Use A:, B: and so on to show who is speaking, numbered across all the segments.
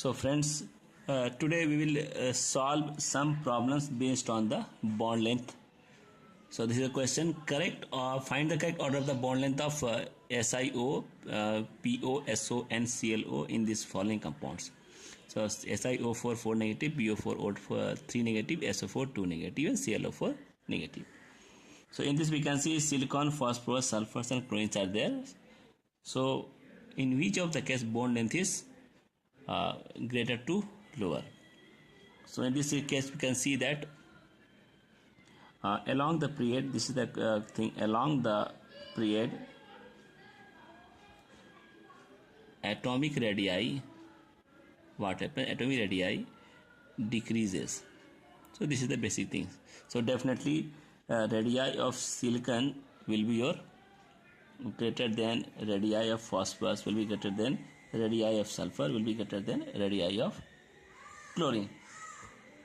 A: So friends, today we will solve some problems based on the bond length. So this is a question: correct or find the correct order of the bond length of SiO, PO, SO and ClO in these following compounds. So SiO4 4 negative, PO4 3 negative, SO4 2 negative and ClO4 negative. So in this we can see silicon, phosphorus, sulfurs and chlorines are there. So in which of the case bond length is greater to lower? So in this case we can see that along the period, this is the thing, along the period atomic radii, what happens, atomic radii decreases. So this is the basic thing. So definitely radii of silicon will be your greater than radii of phosphorus, will be greater than radii of sulfur, will be greater than radii of chlorine.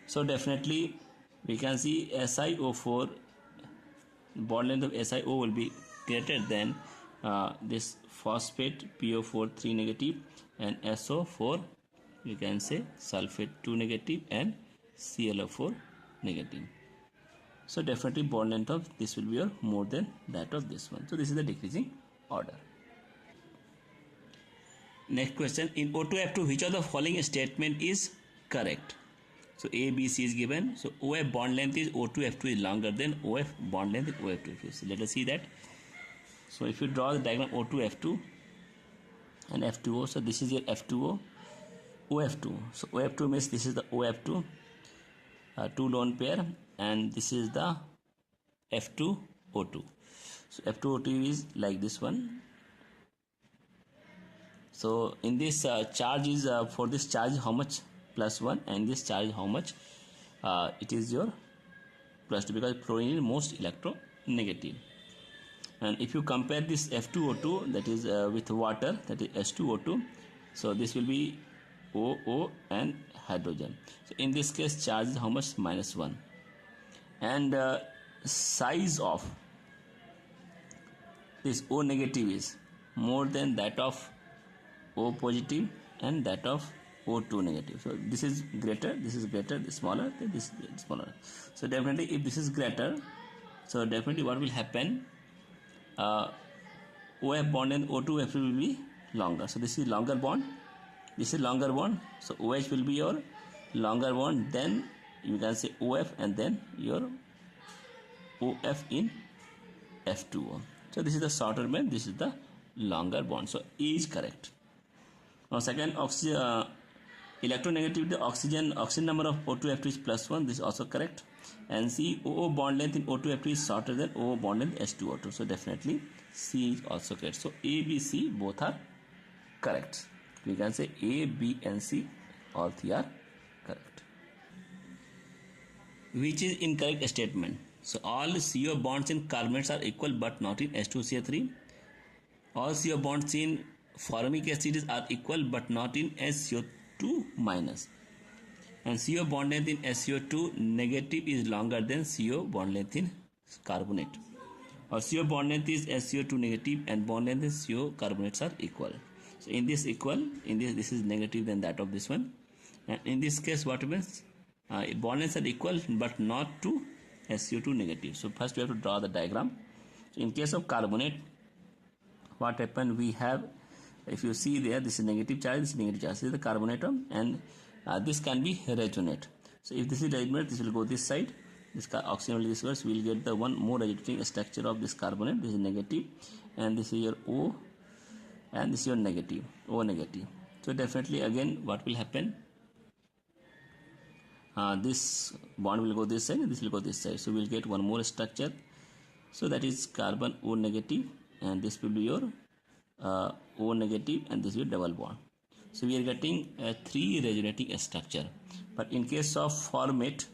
A: So definitely we can see SiO4, bond length of SiO will be greater than this phosphate PO4 3 negative and SO4, you can say sulfate 2 negative and ClO4 negative. So definitely bond length of this will be more than that of this one. So this is the decreasing order. Next question: in O2F2, which of the following statement is correct? So A, B, C is given. So OF bond length is O2F2 is longer than OF bond length is OF2. So let us see that. So if you draw the diagram O2F2 and F2O, so this is your F2O, OF2. So OF2 means this is the OF2, two lone pair, and this is the F2O2. So F2O2 is like this one. So in this charge is for this charge how much? +1, and this charge how much? It is your +2, because chlorine is most electronegative. And if you compare this F2O2, that is with water, that is H2O2, so this will be OO and hydrogen. So in this case charge is how much? -1, and size of this O negative is more than that of O positive and that of O2 negative. So this is greater, this is greater, this smaller, this is smaller. So definitely if this is greater, so definitely what will happen, OF bond and O2F will be longer. So this is longer bond, this is longer bond, so OH will be your longer bond, then you can say OF and then your OF in F2O. So this is the shorter bond, this is the longer bond. So E is correct. Now second, electronegativity, the oxygen number of O2F2 is +1, this is also correct. And C, OO bond length in O2F2 is shorter than OO bond length H2O2. So definitely C is also correct. So A, B, C both are correct. We can say A, B and C all three are correct. Which is incorrect statement? So all CO bonds in carbonates are equal but not in H2CO3. All CO bonds in formic acid are equal but not in SO2 minus. And CO bond length in SO2 negative is longer than CO bond length in carbonate. Or CO bond length is SO2 negative and bond length in CO carbonates are equal. So in this equal, in this is negative than that of this one. And in this case what happens? Bond lengths are equal but not to SO2 negative. So first we have to draw the diagram. So in case of carbonate, what happened? We have, if you see there, this is negative charge, this is negative charge. This is the carbonate atom, and this can be resonate. So if this is resonate, this will go this side. This oxygen will this way. So we will get the one more resonating structure of this carbonate. This is negative, and this is your O, and this is your negative, O negative. So definitely again, what will happen? This bond will go this side, and this will go this side. So we will get one more structure. So that is carbon O negative, and this will be your O negative, and this is double bond. So we are getting a 3 resonating structure. But in case of formate,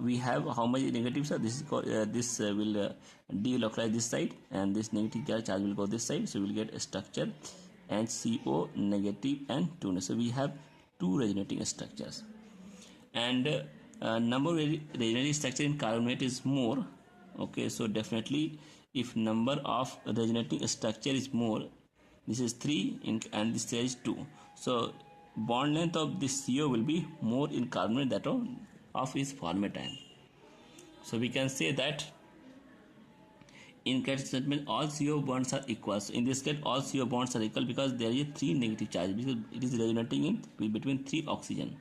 A: we have how many negatives are? This is called, this will delocalize this side, and this negative charge will go this side. So we will get a structure and CO negative and 2. So we have 2 resonating structures, and number of resonating structure in carbonate is more. Okay, so definitely if number of resonating structure is more, This is 3 and this is 2. So bond length of this CO will be more in carbonate that of its formatine. So we can say that in characteristic statement all CO bonds are equal. So in this case all CO bonds are equal because there is 3 negative charge because it is resonating in between 3 oxygen.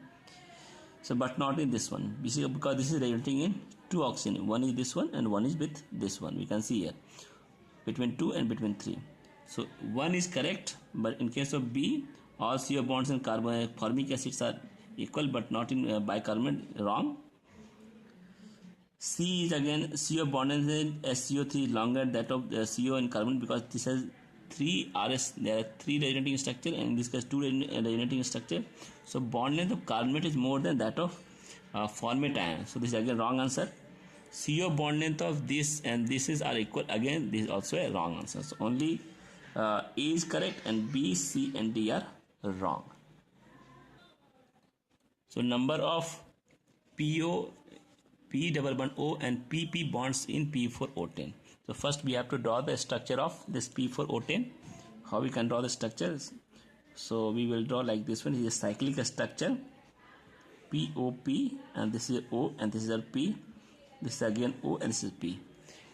A: So but not in this one because this is resonating in 2 oxygen. One is this one and one is with this one. We can see here between 2 and between 3. So 1 is correct, but in case of B, all CO bonds in formic acids are equal but not in bicarbonate, wrong. C is again CO bond in SCO3 longer that of CO in carbon because this has 3 RS. There are 3 resonating structure and in this case 2 resonating structure. So bond length of carbonate is more than that of formatine. So this is again wrong answer. CO bond length of this and this is are equal. Again this is also a wrong answer. So only A is correct and B, C and D are wrong. So number of PO, P double bond O and PP bonds in P4O10. So first we have to draw the structure of this P4O10. How we can draw the structures? So we will draw like this one. This is a cyclic structure. POP and this is O and this is our P. This is again O and this is P.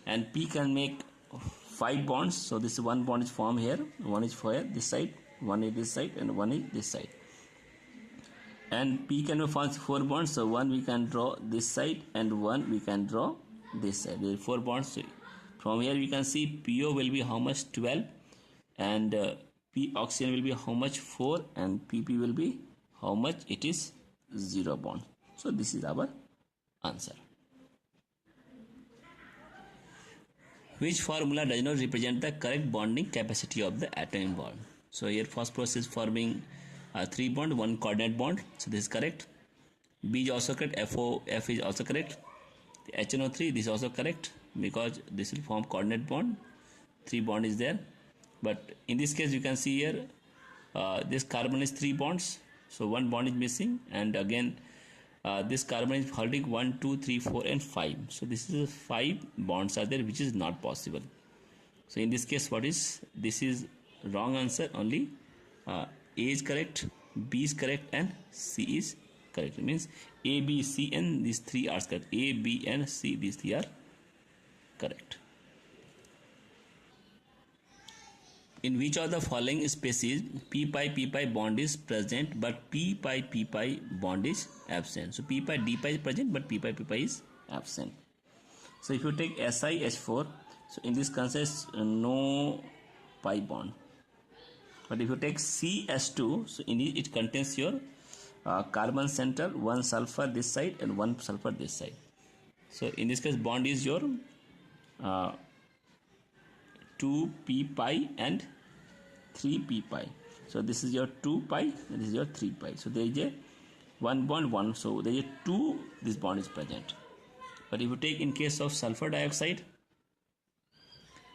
A: And P can make 5 bonds. So this one bond is formed here. One is for this side, one is this side and one is this side. And P can form 4 bonds. So one we can draw this side and one we can draw this side. There are 4 bonds. So from here we can see PO will be how much 12 and P oxygen will be how much 4 and PP will be how much it is 0 bond. So this is our answer. Which formula does not represent the correct bonding capacity of the atom involved? So here phosphorus is forming 3 bond, 1 coordinate bond. So this is correct. B is also correct. F is also correct. HNO3 this is also correct because this will form coordinate bond. 3 bond is there. But in this case you can see here this carbon is 3 bonds. So 1 bond is missing and again this carbon is holding 1, 2, 3, 4 and 5. So this is 5 bonds are there which is not possible. So in this case what is this is wrong answer. Only A is correct, B is correct and C is correct. It means A, B, C and these 3 are correct. A, B and C these 3 are correct. In which of the following species P-pi bond is present but P-pi bond is absent? So P-pi D-pi is present but P-pi is absent. So if you take SiH4, so in this consists no pi bond. But if you take CS2, so in it contains your carbon center, 1 sulfur this side and 1 sulfur this side. So in this case bond is your 2p-pi and 3p-pi. So this is your 2-pi and this is your 3-pi. So there is a 1 bond 1. So there is a 2 this bond is present. But if you take in case of sulfur dioxide,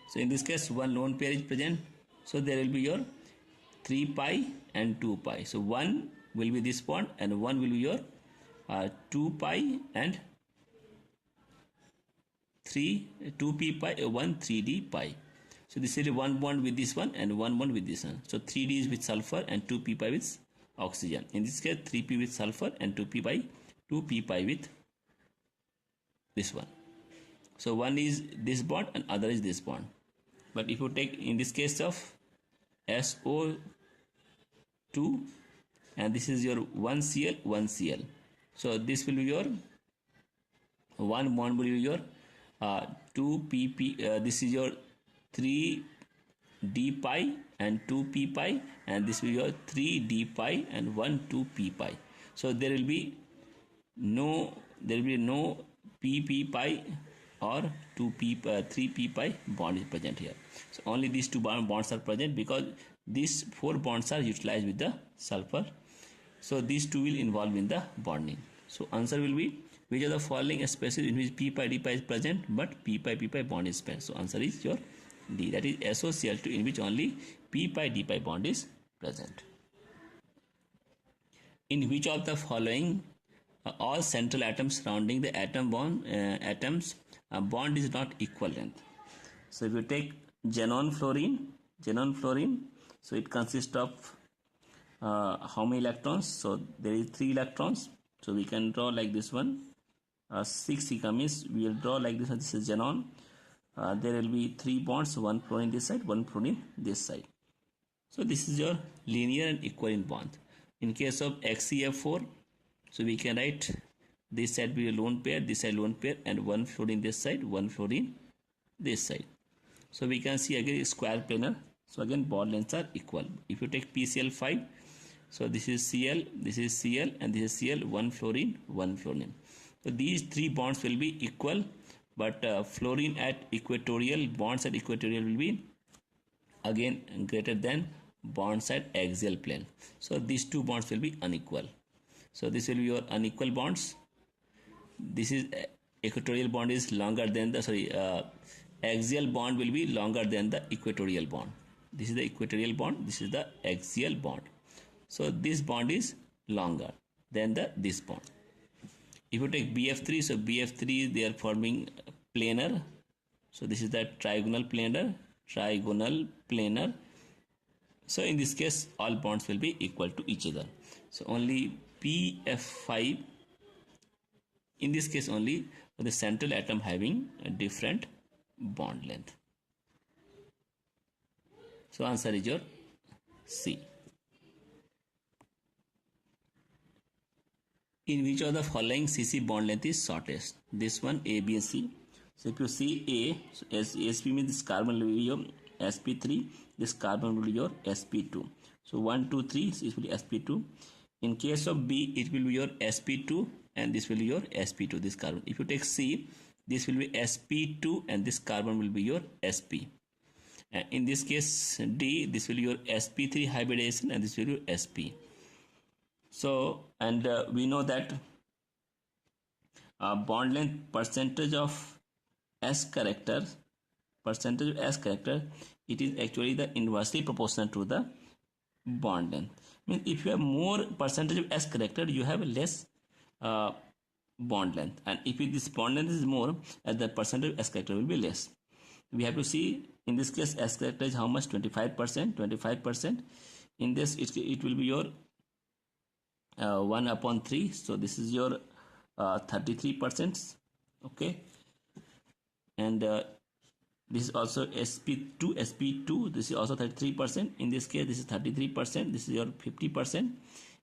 A: so in this case 1 lone pair is present. So there will be your 3-pi and 2-pi. So 1 will be this bond and 1 will be your 2-pi and 2p-pi 1 3d-pi. So this is 1 bond with this one and 1 bond with this one. So 3d is with sulfur and 2p-pi with oxygen. In this case 3p with sulfur and 2p-pi with this one. So one is this bond and other is this bond. But if you take in this case of SO2 and this is your 1Cl. So this will be your 1 bond will be your 2pp. This is your 3d-pi and 2p-pi and this will be your 3d-pi and 1 2p-pi. So there will be no pp-pi or 3p-pi bond is present here. So only these 2 bonds are present because these 4 bonds are utilized with the sulfur. So these 2 will involve in the bonding. So answer will be which of the following species in which p-pi d-pi is present but p-pi bond is present. So answer is your D, that is SOCl2 in which only p-pi d-pi bond is present. In which of the following all central atoms surrounding the bond is not equal length? So if you take xenon fluorine So it consists of how many electrons? So there is 3 electrons. So we can draw like this one. 6 sigma means we will draw like this one. This is xenon. There will be 3 bonds, one fluorine this side, one fluorine this side. So this is your linear and equivalent bond. In case of XeF4, so we can write this side be a lone pair, this side lone pair, and one fluorine this side, one fluorine this side. So we can see again square planar. So again bond lengths are equal. If you take PCl5, so this is Cl, this is Cl, and this is Cl, one fluorine, one fluorine. So these 3 bonds will be equal, but fluorine at equatorial, bonds at equatorial will be again greater than bonds at axial plane. So these 2 bonds will be unequal. So this will be your unequal bonds. This is equatorial bond is longer than the axial bond will be longer than the equatorial bond. This is the equatorial bond, this is the axial bond. So this bond is longer than this bond. If you take BF3, so BF3 they are forming planar. So this is the trigonal planar. So in this case all bonds will be equal to each other. So only PF5, in this case only the central atom having a different bond length. So answer is your C. In which of the following CC bond length is shortest? This one A, B and C. So if you see A, so SP means this carbon will be your SP3, this carbon will be your SP2. So 1, 2, 3 is will be SP2. In case of B, it will be your SP2 and this will be your SP2, this carbon. If you take C, this will be SP2 and this carbon will be your SP. And in this case D, this will be your SP3 hybridization and this will be your SP. So, and we know that bond length percentage of S character, it is actually the inversely proportional to the bond length. Means if you have more percentage of S character, you have less bond length, and if this bond length is more, the percentage of S character will be less. We have to see in this case S character is how much? 25%. In this it will be your 1/3. So this is your 33%. Okay, and this is also sp2. This is also 33%. In this case this is 33%. This is your 50%.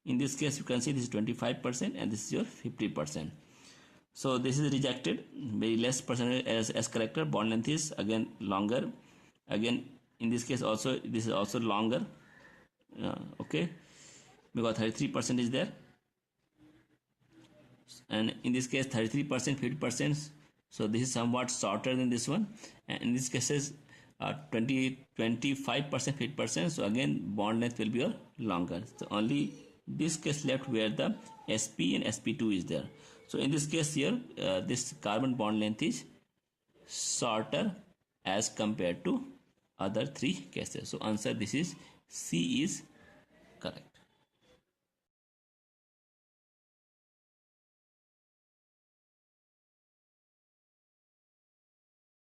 A: In this case you can see this is 25% and this is your 50%. So this is rejected, very less percentage as S character. Bond length is again longer. Again in this case also this is also longer. Okay, because 33% is there, and in this case 33%, 50%. So this is somewhat shorter than this one, and in this case is 25%, 50%. So again bond length will be longer. So only this case left where the sp and sp2 is there. So in this case here this carbon bond length is shorter as compared to other 3 cases. So answer this is C is correct.